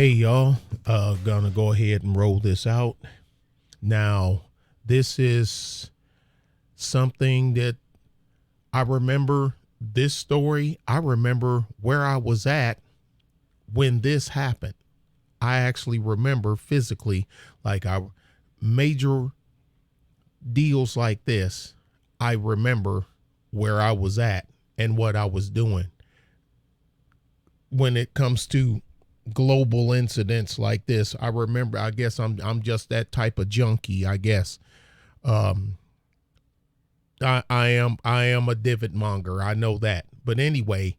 Hey y'all, gonna go ahead and roll this out. Now, this is something that I remember this story. I remember where I was at when this happened. I actually remember physically, like I major deals like this. I remember where I was at and what I was doing when it comes to global incidents like this. I remember, I guess I'm just that type of junkie, I guess. Um, I am a divot monger. I know that. But anyway,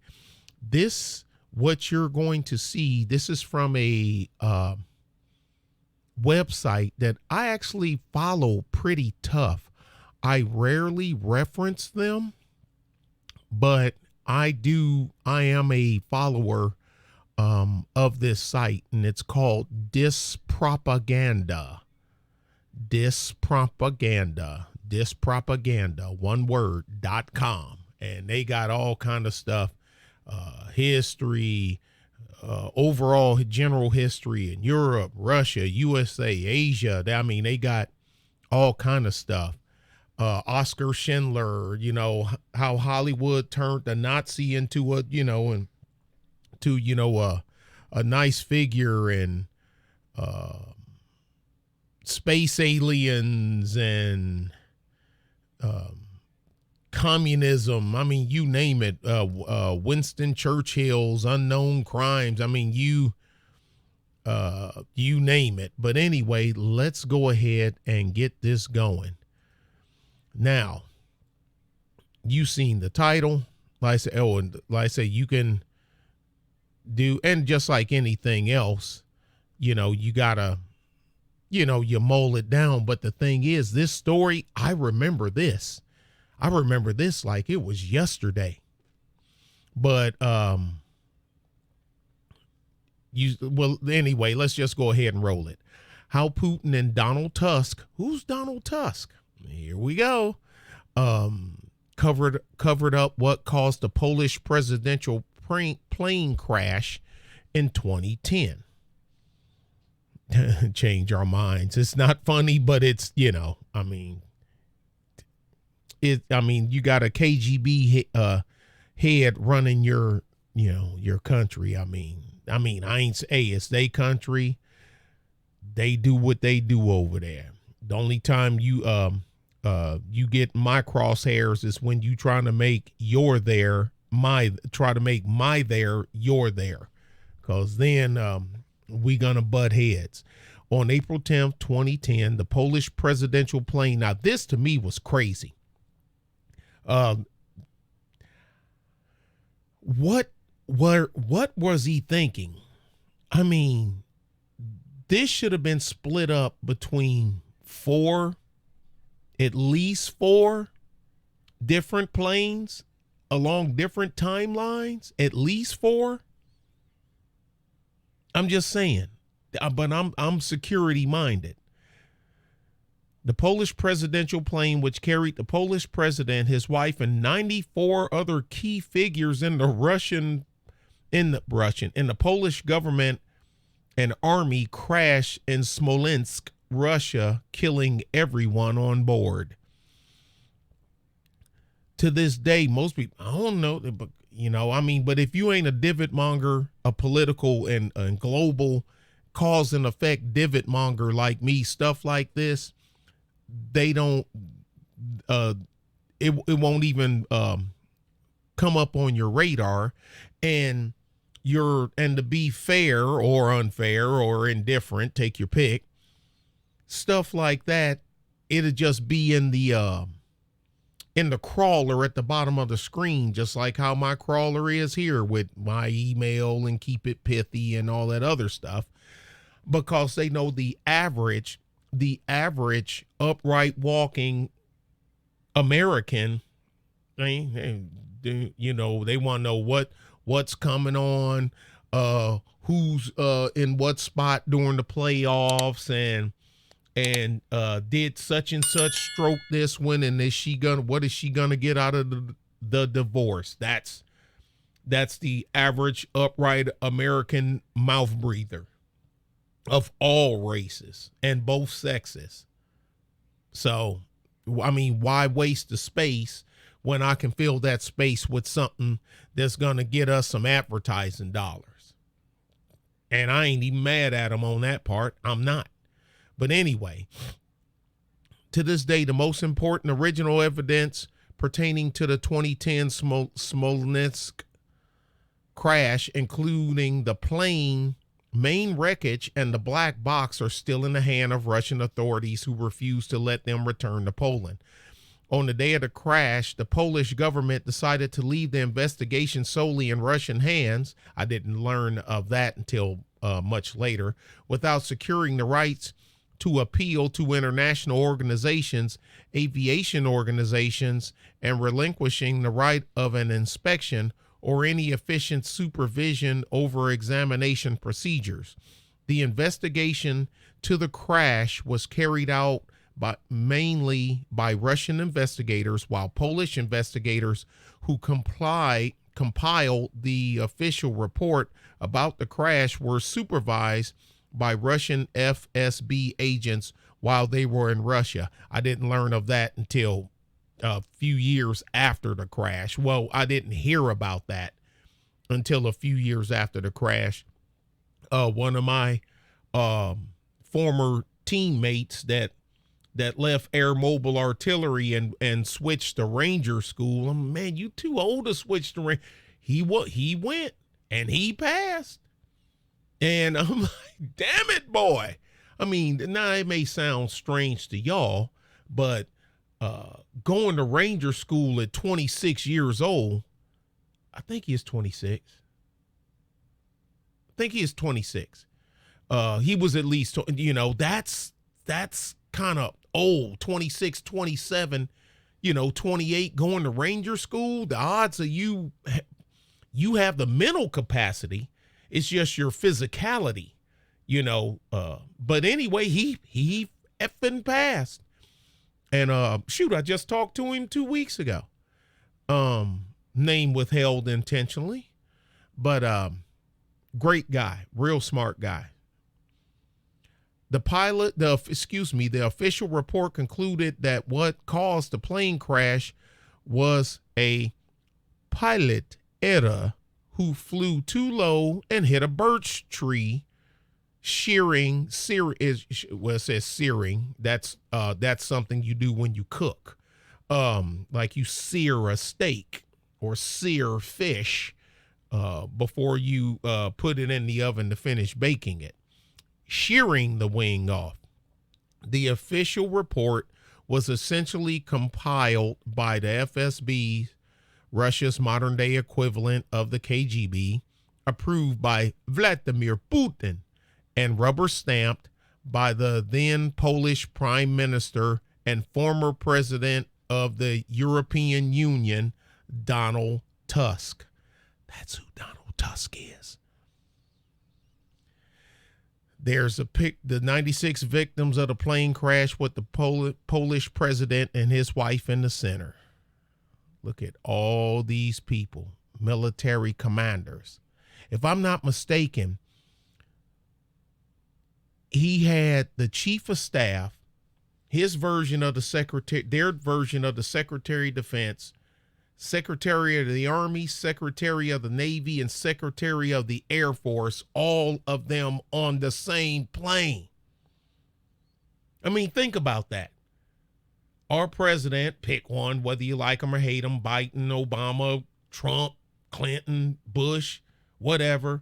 this, what you're going to see, this is from a website that I actually follow pretty tough. I rarely reference them, but I am a follower of this site, and it's called dispropaganda, one word.com. And they got all kind of stuff, history, overall general history in Europe, Russia, USA, Asia. I mean, they got all kind of stuff. Oscar Schindler, how Hollywood turned the Nazi into a nice figure, and space aliens and communism. I mean, you name it. Winston Churchill's unknown crimes. I mean, you name it. But anyway, let's go ahead and get this going. Now, you seen the title. Like I say, you can do, and just like anything else, you gotta, you mull it down. But the thing is, this story, I remember this like it was yesterday. But anyway, let's just go ahead and roll it. How Putin and Donald Tusk, who's Donald Tusk? Here we go. Covered up what caused the Polish presidential plane crash in 2010. Change our minds. It's not funny, but it's, you got a KGB head running your country. I mean, I ain't say it's their country. They do what they do over there. The only time you get my crosshairs is when you trying to make your there try to make my there your there, because then we gonna butt heads. On April 10th, 2010, the Polish presidential plane. Now, this to me was crazy. What was he thinking? I mean, this should have been split up between at least four different planes along different timelines, at least four. I'm just saying, but I'm security minded. The Polish presidential plane, which carried the Polish president, his wife, and 94 other key figures in the Polish government and army, crashed in Smolensk, Russia, killing everyone on board. To this day, most people, I don't know, but but if you ain't a divot monger, a political and global cause and effect divot monger like me, stuff like this, they don't, it won't even come up on your radar. And to be fair or unfair or indifferent, take your pick, stuff like that, it'll just be in the crawler at the bottom of the screen, just like how my crawler is here with my email and keep it pithy and all that other stuff, because they know the average upright walking American, they want to know what's coming on, who's in what spot during the playoffs, and did such and such stroke this one, and what is she gonna get out of the divorce? That's the average upright American mouth breather. of all races and both sexes. So, I mean, why waste the space when I can fill that space with something that's going to get us some advertising dollars? And I ain't even mad at them on that part. I'm not. But anyway, to this day, the most important original evidence pertaining to the 2010 Smolensk crash, including the plane, main wreckage, and the black box, are still in the hand of Russian authorities who refuse to let them return to Poland. On the day of the crash, the Polish government decided to leave the investigation solely in Russian hands. I didn't learn of that until much later. Without securing the rights to appeal to international organizations, aviation organizations, and relinquishing the right of an inspection or any efficient supervision over examination procedures. The investigation to the crash was carried out mainly by Russian investigators, while Polish investigators who compiled the official report about the crash were supervised by Russian FSB agents while they were in Russia. I didn't learn of that until a few years after the crash. Well, I didn't hear about that until a few years after the crash. One of my former teammates that left Air Mobile Artillery and switched to Ranger School. Man, you too old to switch to Ranger. He went and he passed. And I'm like, damn it, boy. I mean, now it may sound strange to y'all, but going to Ranger School at 26 years old, I think he is 26. I think he is 26. He was at least, that's kind of old, 26, 27, 28, going to Ranger School. The odds of you have the mental capacity. It's just your physicality, but anyway, he effing passed. And shoot, I just talked to him 2 weeks ago. Name withheld intentionally, but great guy, real smart guy. The official report concluded that what caused the plane crash was a pilot error who flew too low and hit a birch tree, searing. It says searing. That's something you do when you cook, like you sear a steak or sear fish before you put it in the oven to finish baking it. Shearing the wing off. The official report was essentially compiled by the FSB, Russia's modern-day equivalent of the KGB, approved by Vladimir Putin, and rubber-stamped by the then Polish Prime Minister and former President of the European Union, Donald Tusk. That's who Donald Tusk is. There's the 96 victims of the plane crash with the Polish president and his wife in the center. Look at all these people, military commanders. If I'm not mistaken, he had the chief of staff, his version of their version of the Secretary of Defense, Secretary of the Army, Secretary of the Navy, and Secretary of the Air Force, all of them on the same plane. I mean, think about that. Our president, pick one, whether you like him or hate him, Biden, Obama, Trump, Clinton, Bush, whatever.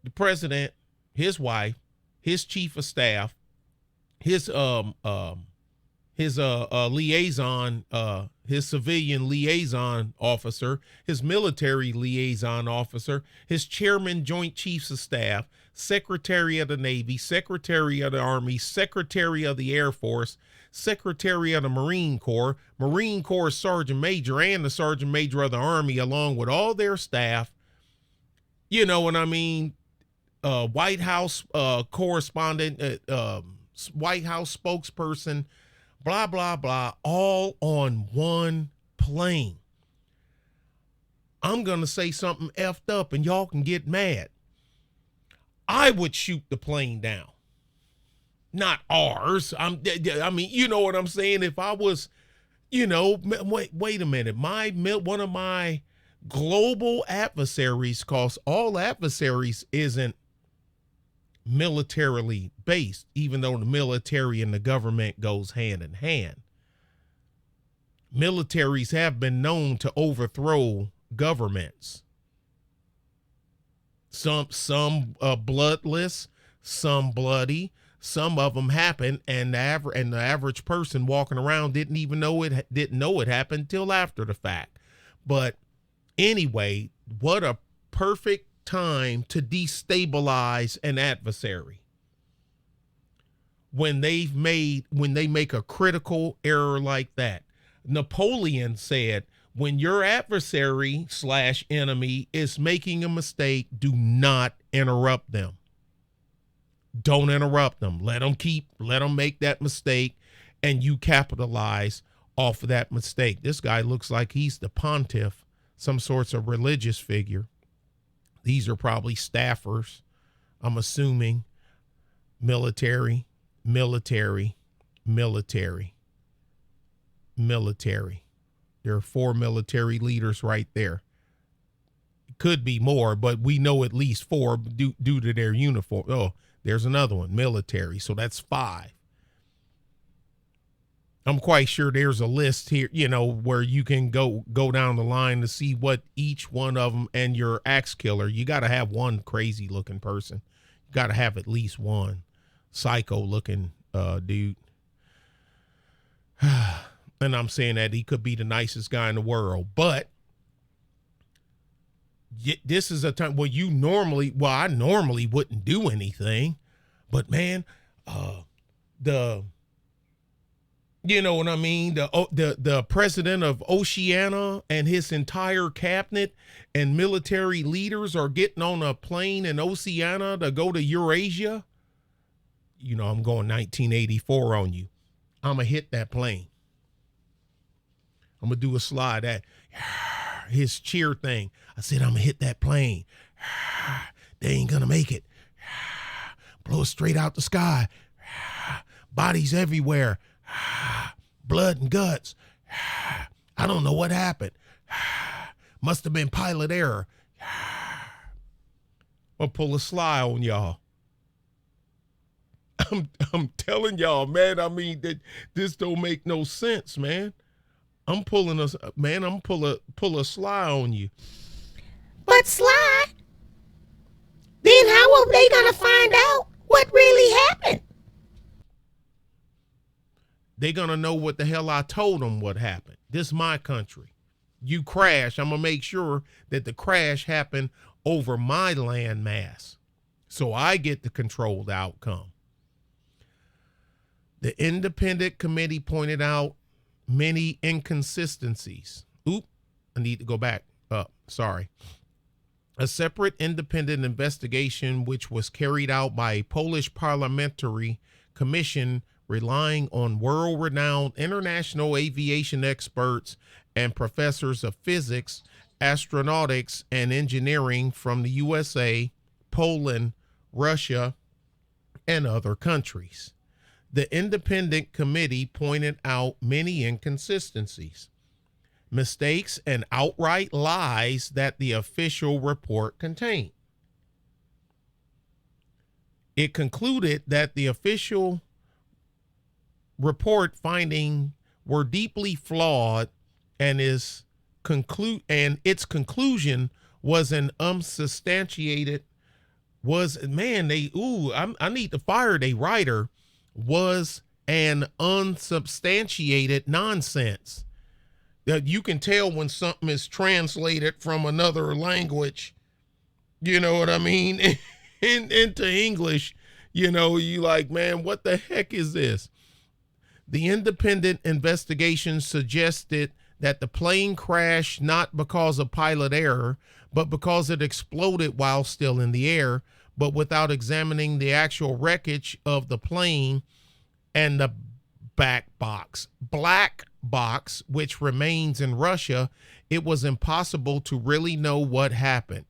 The president, his wife, his chief of staff, his liaison, his civilian liaison officer, his military liaison officer, his chairman, Joint Chiefs of Staff, Secretary of the Navy, Secretary of the Army, Secretary of the Air Force, Secretary of the Marine Corps Sergeant Major, and the Sergeant Major of the Army, along with all their staff. You know what I mean? White House correspondent, White House spokesperson, blah, blah, blah, all on one plane. I'm going to say something effed up and y'all can get mad. I would shoot the plane down. Not ours. I mean, you know what I'm saying? If I was, wait a minute. One of my global adversaries, cause all adversaries isn't militarily based, even though the military and the government goes hand in hand. Militaries have been known to overthrow governments. Some bloodless, some bloody. Some of them happened, and the average person walking around didn't know it happened till after the fact. But anyway, what a perfect time to destabilize an adversary when they make a critical error like that. Napoleon said, when your adversary / enemy is making a mistake, do not interrupt them. Don't interrupt them. Let them make that mistake, and you capitalize off of that mistake. This guy looks like he's the pontiff, some sorts of religious figure. These are probably staffers, I'm assuming. Military. There are 4 military leaders right there. Could be more, but we know at least 4 due to their uniform. Oh, there's another one, military. So that's 5. I'm quite sure there's a list here, where you can go down the line to see what each one of them, and your axe killer. You got to have one crazy looking person. You got to have at least one psycho looking dude. And I'm saying that he could be the nicest guy in the world, but this is a time where I normally wouldn't do anything, but man, you know what I mean? The president of Oceania and his entire cabinet and military leaders are getting on a plane in Oceania to go to Eurasia. I'm going 1984 on you. I'm going to hit that plane. I'm going to do a slide at his cheer thing. I said, I'm going to hit that plane. They ain't going to make it. Blow it straight out the sky. Bodies everywhere. Blood and guts. I don't know what happened. Must have been pilot error. I'll pull a sly on y'all. I'm telling y'all, man. I mean, this don't make no sense, man. I'm pull a sly on you. But Sly, then how are they gonna find out what really happened? They're gonna know what the hell I told them what happened. This is my country. You crash, I'm gonna make sure that the crash happened over my land mass, so I get to control the outcome. The independent committee pointed out many inconsistencies. Oop, I need to go back up. Sorry. A separate independent investigation, which was carried out by a Polish parliamentary commission relying on world-renowned international aviation experts and professors of physics, astronautics, and engineering from the USA, Poland, Russia, and other countries. The independent committee pointed out many inconsistencies, mistakes, and outright lies that the official report contained. It concluded that the official report findings were deeply flawed, and its conclusion was an unsubstantiated I need to fire the writer, was an unsubstantiated nonsense. That you can tell when something is translated from another language, you know what I mean, into English, you like, man, what the heck is this? The independent investigation suggested that the plane crashed not because of pilot error, but because it exploded while still in the air, but without examining the actual wreckage of the plane and the black box, which remains in Russia, it was impossible to really know what happened.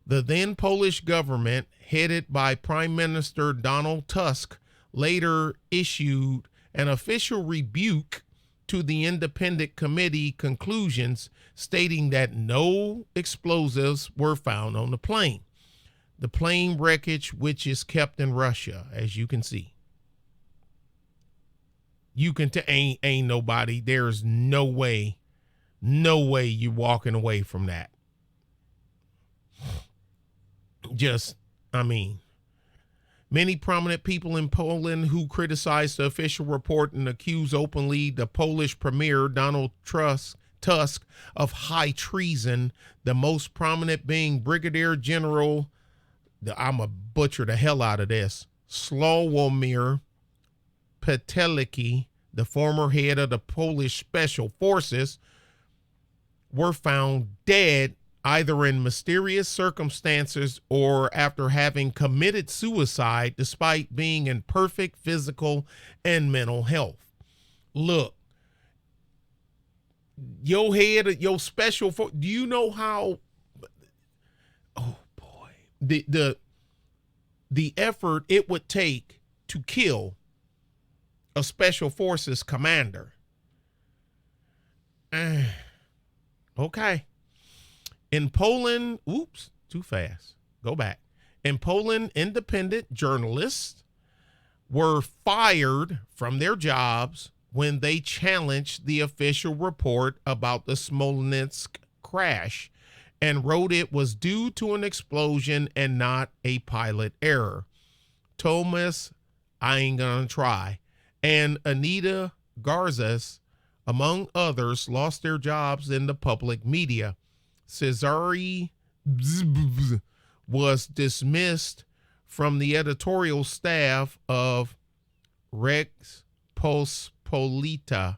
The then Polish government, headed by Prime Minister Donald Tusk, later issued an official rebuke to the independent committee conclusions, stating that no explosives were found on the plane. The plane wreckage, which is kept in Russia, as you can see. You can ain't nobody. There's no way you're walking away from that. Many prominent people in Poland who criticized the official report and accused openly the Polish Premier Donald Tusk of high treason, the most prominent being Brigadier General, I'm a butcher the hell out of this, Sławomir Petelicki, the former head of the Polish Special Forces, were found dead either in mysterious circumstances or after having committed suicide despite being in perfect physical and mental health. Look, your head of your special force, do you know how, oh boy, the effort it would take to kill a special forces commander? Okay. In Poland, oops, too fast. Go back. In Poland, independent journalists were fired from their jobs when they challenged the official report about the Smolensk crash and wrote it was due to an explosion and not a pilot error. Thomas, I ain't gonna try, and Anita Garzas, among others, lost their jobs in the public media. Cesare was dismissed from the editorial staff of Rex Pospolita,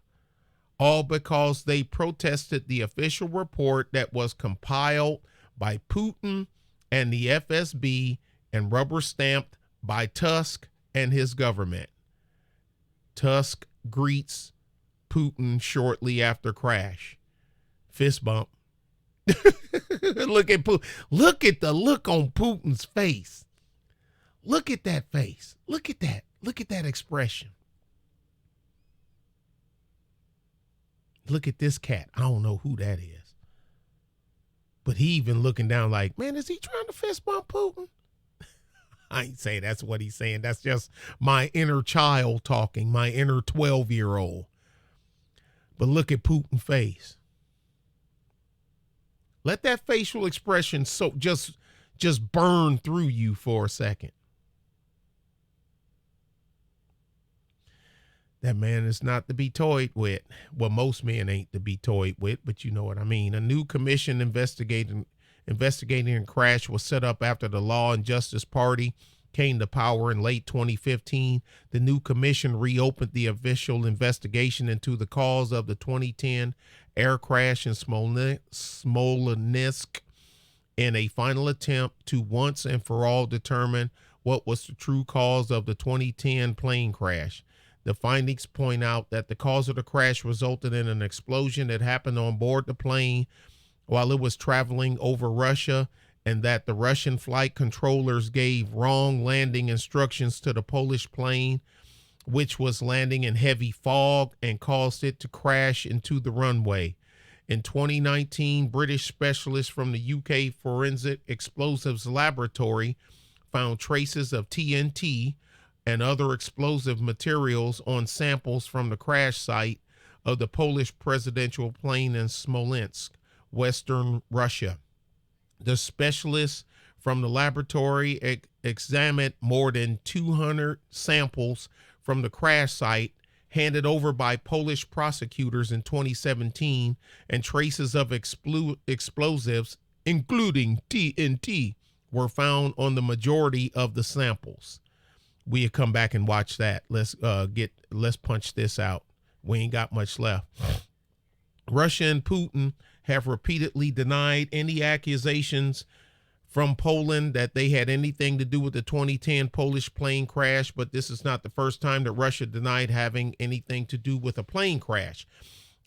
all because they protested the official report that was compiled by Putin and the FSB and rubber stamped by Tusk and his government. Tusk greets Putin shortly after crash. Fist bump. Look at Putin. Look at the look on Putin's face. Look at that face. Look at that. Look at that expression. Look at this cat. I don't know who that is. But he even looking down like, man, is he trying to fist bump Putin? I ain't saying that's what he's saying. That's just my inner child talking, my inner 12-year-old. But look at Putin's face. Let that facial expression just burn through you for a second. That man is not to be toyed with. Well, most men ain't to be toyed with, but you know what I mean. A new commission investigating a crash was set up after the Law and Justice Party came to power in late 2015. The new commission reopened the official investigation into the cause of the 2010 air crash in Smolensk in a final attempt to once and for all determine what was the true cause of the 2010 plane crash. The findings point out that the cause of the crash resulted in an explosion that happened on board the plane while it was traveling over Russia, and that the Russian flight controllers gave wrong landing instructions to the Polish plane, which was landing in heavy fog, and caused it to crash into the runway. In 2019, British specialists from the UK Forensic Explosives Laboratory found traces of TNT and other explosive materials on samples from the crash site of the Polish presidential plane in Smolensk, Western Russia. The specialists from the laboratory examined more than 200 samples from the crash site handed over by Polish prosecutors in 2017, and traces of explosives, including TNT, were found on the majority of the samples. We come back and watch that. Let's punch this out. We ain't got much left. Russia and Putin have repeatedly denied any accusations from Poland that they had anything to do with the 2010 Polish plane crash, but this is not the first time that Russia denied having anything to do with a plane crash.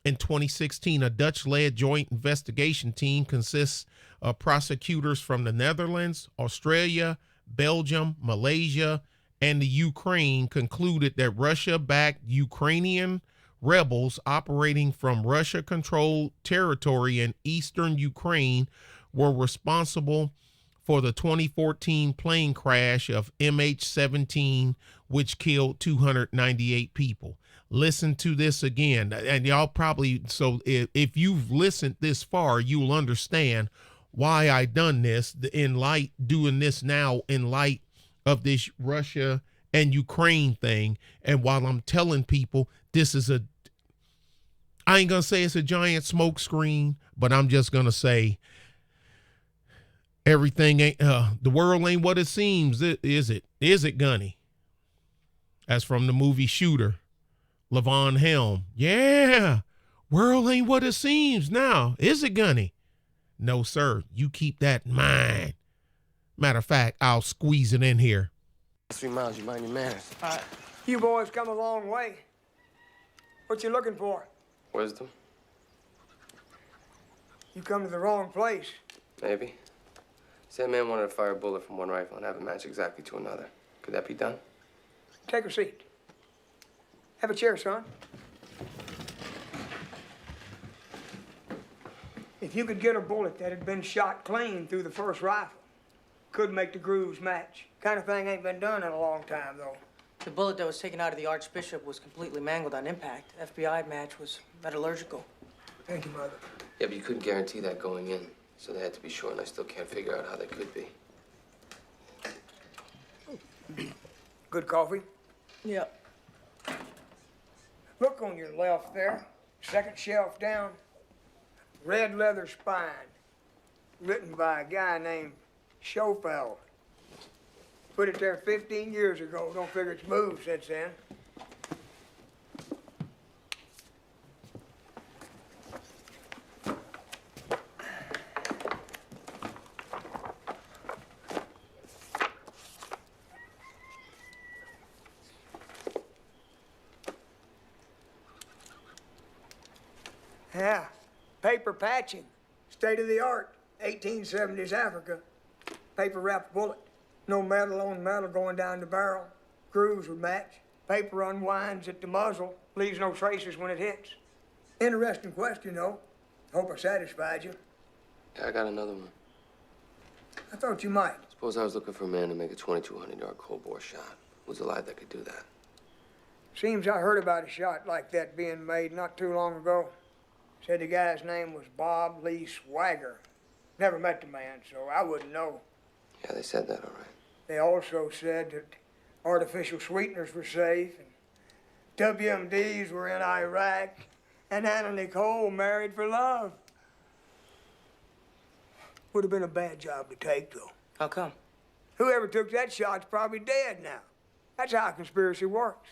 In 2016, a Dutch-led joint investigation team consists of prosecutors from the Netherlands, Australia, Belgium, Malaysia, and the Ukraine concluded that Russia-backed Ukrainian rebels operating from Russia-controlled territory in eastern Ukraine were responsible for the 2014 plane crash of MH17, which killed 298 people. Listen to this again, and y'all probably, so if you've listened this far, you'll understand why I done this doing this now in light of this Russia and Ukraine thing. And while I'm telling people this is I ain't gonna say it's a giant smoke screen, but I'm just gonna say everything ain't, the world ain't what it seems, is it? Is it, Gunny? As from the movie Shooter, Levon Helm. Yeah, world ain't what it seems now, is it, Gunny? No, sir. You keep that in mind. Matter of fact, I'll squeeze it in here. 3 miles, you mind your manners. You boys come a long way. What you looking for? Wisdom? You come to the wrong place. Maybe. Say a man wanted to fire a bullet from one rifle and have it match exactly to another. Could that be done? Take a seat. Have a chair, son. If you could get a bullet that had been shot clean through the first rifle, could make the grooves match. Kind of thing ain't been done in a long time, though. The bullet that was taken out of the Archbishop was completely mangled on impact. FBI match was metallurgical. Thank you, Mother. Yeah, but you couldn't guarantee that going in, so they had to be sure, and I still can't figure out how they could be. Good coffee? Yep. Look on your left there, second shelf down. Red leather spine, written by a guy named Schofeld. Put it there 15 years ago. Don't figure it's moved since then. Yeah, paper patching, state of the art, 1870s Africa. Paper wrapped bullet, no metal on metal going down the barrel. Grooves would match. Paper unwinds at the muzzle, leaves no traces when it hits. Interesting question, though. Hope I satisfied you. Yeah, I got another one. I thought you might. Suppose I was looking for a man to make a 2,200-yard cold bore shot. Who's alive that could do that? Seems I heard about a shot like that being made not too long ago. Said the guy's name was Bob Lee Swagger. Never met the man, so I wouldn't know. Yeah, they said that, all right. They also said that artificial sweeteners were safe, and WMDs were in Iraq, and Anna Nicole married for love. Would have been a bad job to take, though. How come? Whoever took that shot's probably dead now. That's how conspiracy works.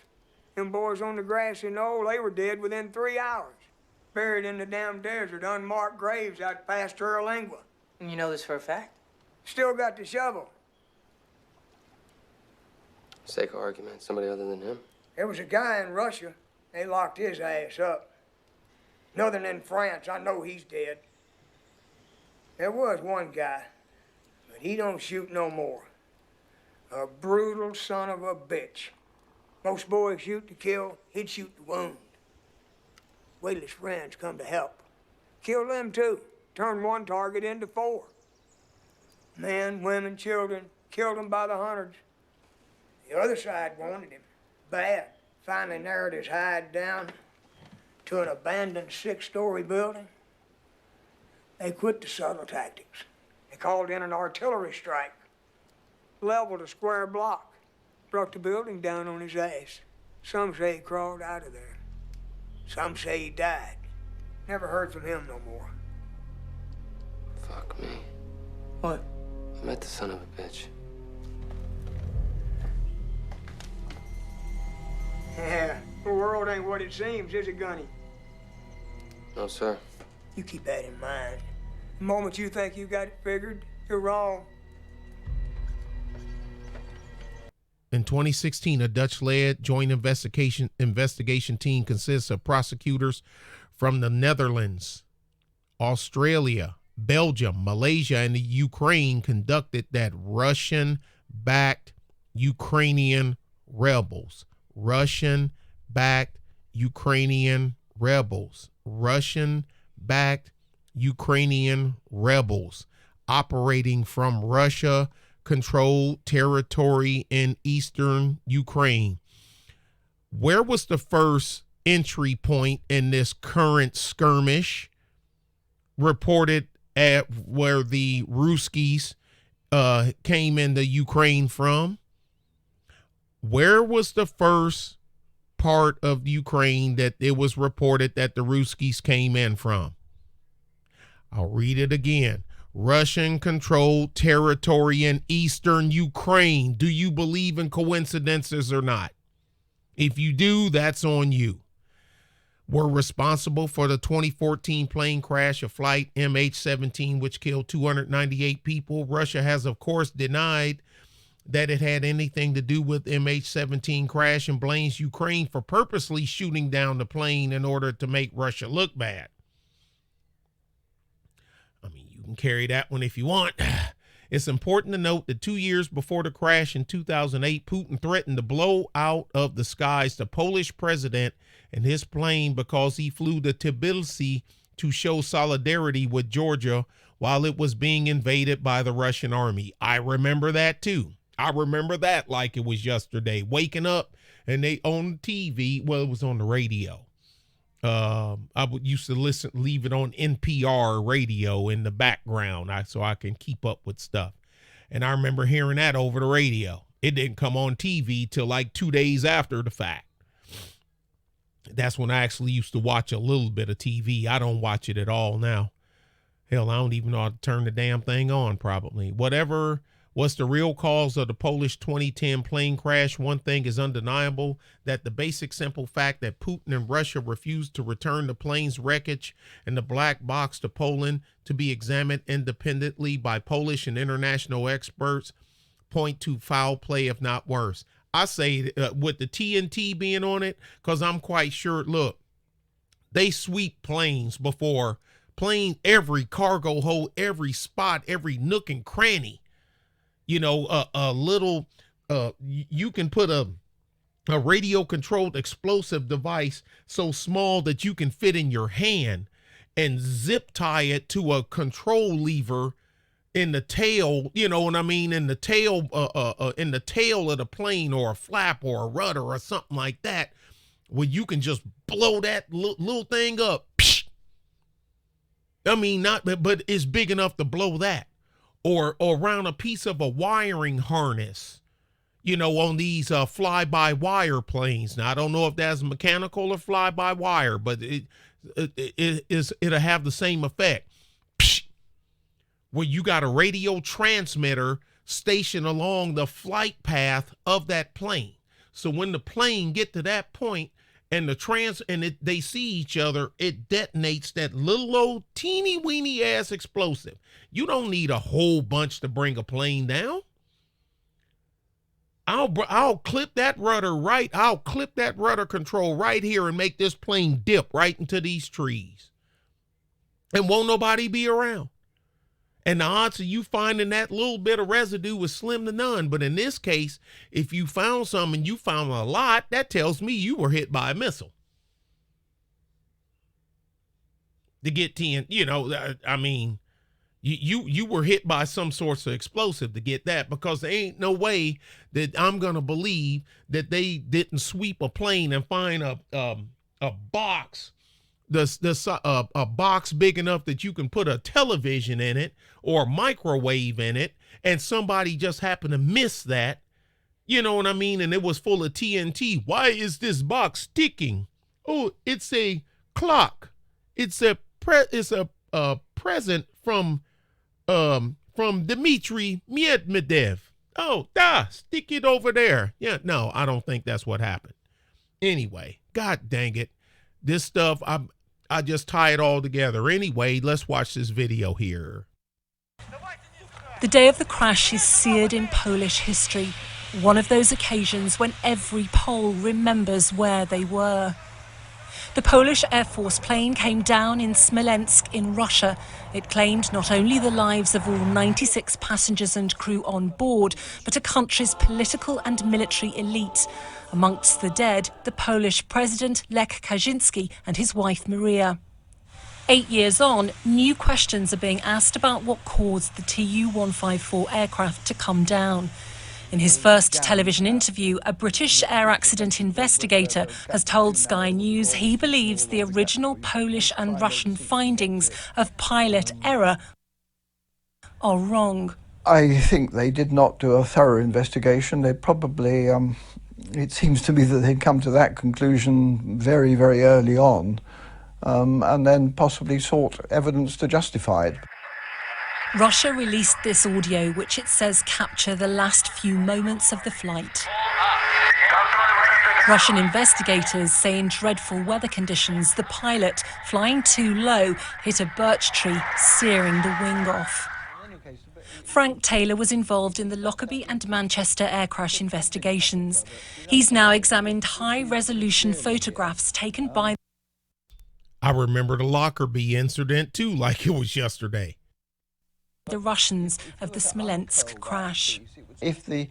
Them boys on the grassy knoll, they were dead within 3 hours. Buried in the damn desert, unmarked graves out past Terralingua. And you know this for a fact? Still got the shovel. Sake of argument, somebody other than him? There was a guy in Russia. They locked his ass up. Nothing in France. I know he's dead. There was one guy, but he don't shoot no more. A brutal son of a bitch. Most boys shoot to kill, he'd shoot to wound. Wait till his friends come to help. Kill them too. Turn one target into 4. Men, women, children, killed them by the hundreds. The other side wanted him, bad. Finally narrowed his hide down to an abandoned 6-story building. They quit the subtle tactics. They called in an artillery strike, leveled a square block, brought the building down on his ass. Some say he crawled out of there. Some say he died. Never heard from him no more. Fuck me. What? I met the son of a bitch. Yeah, the world ain't what it seems, is it, Gunny? No, sir. You keep that in mind. The moment you think you got it figured, you're wrong. In 2016, a Dutch-led joint investigation team consists of prosecutors from the Netherlands, Australia, Belgium, Malaysia, and the Ukraine conducted that Russian-backed Ukrainian rebels. Russian-backed Ukrainian rebels. Russian-backed Ukrainian rebels operating from Russia-controlled territory in eastern Ukraine. Where was the first entry point in this current skirmish reported at where the Ruskies came into Ukraine from? Where was the first part of Ukraine that it was reported that the Ruskies came in from? I'll read it again. Russian-controlled territory in eastern Ukraine. Do you believe in coincidences or not? If you do, that's on you. Were responsible for the 2014 plane crash of flight MH17, which killed 298 people. Russia has, of course, denied that it had anything to do with MH17 crash and blames Ukraine for purposely shooting down the plane in order to make Russia look bad. I mean, you can carry that one if you want. It's important to note that 2 years before the crash in 2008, Putin threatened to blow out of the skies the Polish president and his plane because he flew to Tbilisi to show solidarity with Georgia while it was being invaded by the Russian army. I remember that too. I remember that like it was yesterday, waking up and they on TV. Well, it was on the radio. Used to leave it on NPR radio in the background so I can keep up with stuff. And I remember hearing that over the radio. It didn't come on TV till like 2 days after the fact. That's when I actually used to watch a little bit of TV. I don't watch it at all now. Hell, I don't even know how to turn the damn thing on probably. Whatever was the real cause of the Polish 2010 plane crash, one thing is undeniable, that the basic simple fact that Putin and Russia refused to return the plane's wreckage and the black box to Poland to be examined independently by Polish and international experts point to foul play, if not worse. I say with the TNT being on it, because I'm quite sure, look, they sweep planes before, every cargo hold, every spot, every nook and cranny. You know, a little, you can put a radio controlled explosive device so small that you can fit in your hand and zip tie it to a control lever in the tail, you know what I mean? In the tail of the plane, or a flap or a rudder or something like that, where you can just blow that little thing up. Psh! I mean, but it's big enough to blow that. Or around a piece of a wiring harness, you know, on these fly-by-wire planes. Now, I don't know if that's mechanical or fly-by-wire, but it'll have the same effect. Psh! Where you got a radio transmitter stationed along the flight path of that plane. So when the plane get to that point and they see each other, it detonates that little old teeny weeny ass explosive. You don't need a whole bunch to bring a plane down. I'll clip that rudder right. I'll clip that rudder control right here and make this plane dip right into these trees. And won't nobody be around. And the odds of you finding that little bit of residue is slim to none. But in this case, if you found some and you found a lot, that tells me you were hit by a missile. To get 10, you know, I mean, you were hit by some sorts of explosive to get that, because there ain't no way that I'm going to believe that they didn't sweep a plane and find a box, a box big enough that you can put a television in it or a microwave in it, and somebody just happened to miss that, you know what I mean? And it was full of TNT. Why is this box ticking? Oh, it's a clock. It's a present from Dmitry Medvedev. Oh, stick it over there. Yeah, no, I don't think that's what happened. Anyway, God dang it. This stuff, I just tie it all together. Anyway, let's watch this video here. The day of the crash is seared in Polish history. One of those occasions when every Pole remembers where they were. The Polish Air Force plane came down in Smolensk in Russia. It claimed not only the lives of all 96 passengers and crew on board, but a country's political and military elite. Amongst the dead, the Polish President Lech Kaczynski and his wife Maria. 8 years on, new questions are being asked about what caused the Tu-154 aircraft to come down. In his first television interview, a British air accident investigator has told Sky News he believes the original Polish and Russian findings of pilot error are wrong. I think they did not do a thorough investigation. They probably, it seems to me that they'd come to that conclusion very, very early on, and then possibly sought evidence to justify it. Russia released this audio, which it says capture the last few moments of the flight. Russian investigators say in dreadful weather conditions, the pilot, flying too low, hit a birch tree, searing the wing off. Frank Taylor was involved in the Lockerbie and Manchester air crash investigations. He's now examined high-resolution photographs taken by... I remember the Lockerbie incident too, like it was yesterday. The Russians of the Smolensk crash. If the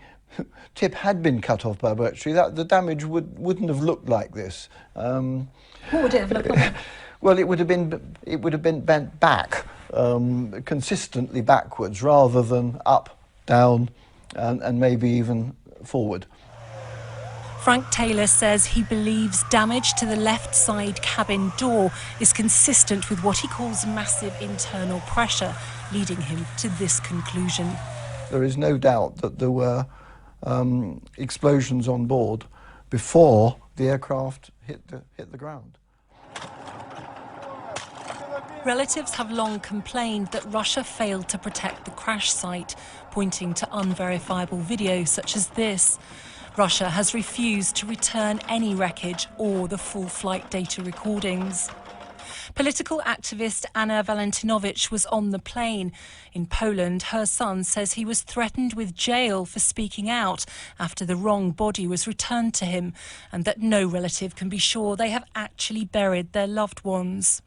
tip had been cut off by a birch tree, the damage wouldn't have looked like this. What would it have looked like? Well, it would have been bent back, consistently backwards, rather than up, down, and maybe even forward. Frank Taylor says he believes damage to the left side cabin door is consistent with what he calls massive internal pressure, leading him to this conclusion. There is no doubt that there were explosions on board before the aircraft hit the ground. Relatives have long complained that Russia failed to protect the crash site, pointing to unverifiable video such as this. Russia has refused to return any wreckage or the full flight data recordings. Political activist Anna Valentinowicz was on the plane. In Poland, her son says he was threatened with jail for speaking out after the wrong body was returned to him, and that no relative can be sure they have actually buried their loved ones.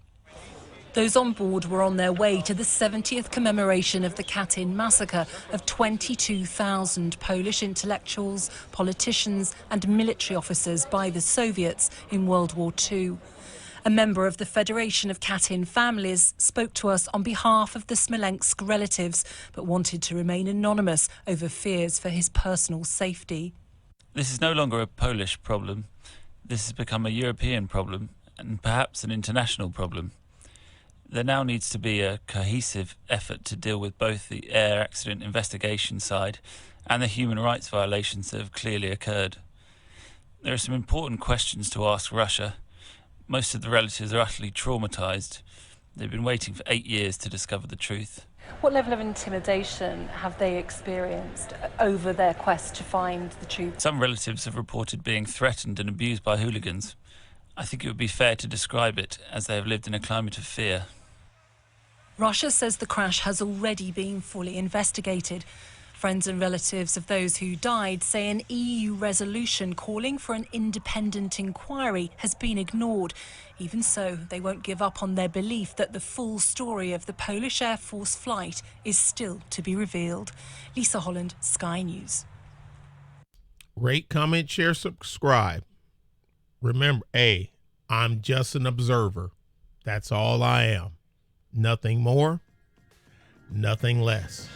Those on board were on their way to the 70th commemoration of the Katyn massacre of 22,000 Polish intellectuals, politicians and military officers by the Soviets in World War II. A member of the Federation of Katyn Families spoke to us on behalf of the Smolensk relatives, but wanted to remain anonymous over fears for his personal safety. This is no longer a Polish problem. This has become a European problem and perhaps an international problem. There now needs to be a cohesive effort to deal with both the air accident investigation side and the human rights violations that have clearly occurred. There are some important questions to ask Russia. Most of the relatives are utterly traumatised. They've been waiting for 8 years to discover the truth. What level of intimidation have they experienced over their quest to find the truth? Some relatives have reported being threatened and abused by hooligans. I think it would be fair to describe it as they have lived in a climate of fear. Russia says the crash has already been fully investigated. Friends and relatives of those who died say an EU resolution calling for an independent inquiry has been ignored. Even so, they won't give up on their belief that the full story of the Polish Air Force flight is still to be revealed. Lisa Holland, Sky News. Rate, comment, share, subscribe. Remember, I'm just an observer. That's all I am. Nothing more, nothing less.